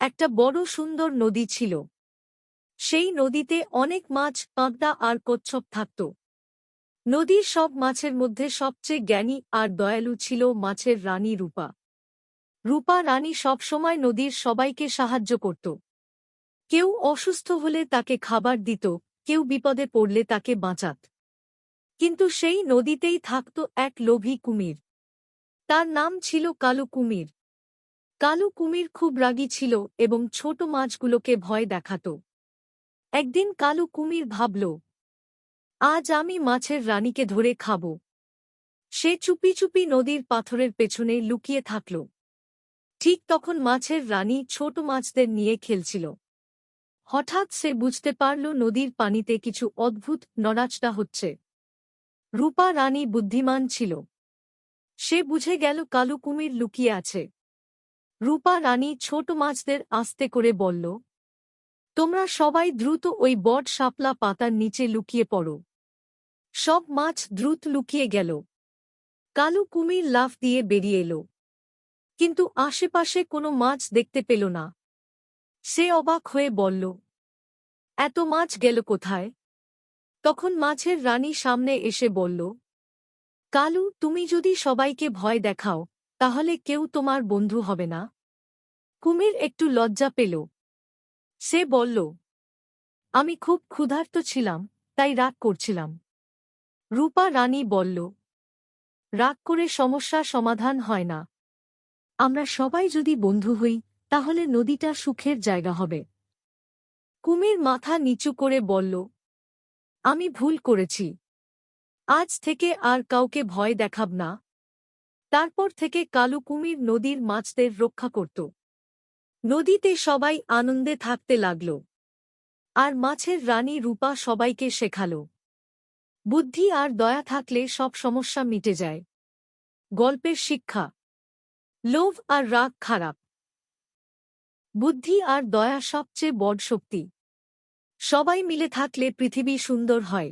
একটা বড় সুন্দর নদী ছিল। সেই নদীতে অনেক মাছ, পাবদা আর কচ্ছপ থাকত। নদীর সব মাছের মধ্যে সবচেয়ে জ্ঞানী আর দয়ালু ছিল মাছের রানী রূপা। রূপা রানী সবসময় নদীর সবাইকে সাহায্য করত। কেউ অসুস্থ হলে তাকে খাবার দিত, কেউ বিপদে পড়লে তাকে বাঁচাত। কিন্তু সেই নদীতেই থাকত এক লোভী কুমির। তার নাম ছিল কালু কুমির। কালু কুমির খুব রাগী ছিল এবং ছোট মাছগুলোকে ভয় দেখাত। একদিন কালু কুমির ভাবল, আজ আমি মাছের রানীকে ধরে খাব। সে চুপি চুপি নদীর পাথরের পেছনে লুকিয়ে থাকল। ঠিক তখন মাছের রানী ছোট মাছদের নিয়ে খেলছিল। হঠাৎ সে বুঝতে পারল নদীর পানিতে কিছু অদ্ভুত নড়াচড়া হচ্ছে। রূপা রানী বুদ্ধিমান ছিল। সে বুঝে গেল কালু কুমির লুকিয়ে আছে। রূপা রানী ছোট মাছদের আস্তে করে বলল, তোমরা সবাই দ্রুত ওই বট শাপলা পাতার নিচে লুকিয়ে পড়ো। সব মাছ দ্রুত লুকিয়ে গেল। কালু কুমির লাফ দিয়ে বেরিয়ে এলো, কিন্তু আশেপাশে কোনো মাছ দেখতে পেল না। সে অবাক হয়ে বলল, এত মাছ গেল কোথায়? তখন মাছের রানী সামনে এসে বলল, কালু, তুমি যদি সবাইকে ভয় দেখাও তাহলে কেউ তোমার বন্ধু হবে না। কুমির একটু লজ্জা পেল। সে বলল, আমি খুব ক্ষুধার্ত ছিলাম, তাই রাগ করছিলাম। রূপা রানী বলল, রাগ করে সমস্যার সমাধান হয় না। আমরা সবাই যদি বন্ধু হই তাহলে নদীটা সুখের জায়গা হবে। কুমির মাথা নিচু করে বলল, আমি ভুল করেছি। আজ থেকে আর কাউকে ভয় দেখাব না। তারপর থেকে কালু কুমির নদীর মাছদের রক্ষা করত। নদীতে সবাই আনন্দে থাকতে লাগল। আর মাছের রানী রূপা সবাইকে শেখাল, বুদ্ধি আর দয়া থাকলে সব সমস্যা মিটে যায়। গল্পের শিক্ষা: লোভ আর রাগ খারাপ। বুদ্ধি আর দয়া সবচেয়ে বড় শক্তি। সবাই মিলে থাকলে পৃথিবী সুন্দর হয়।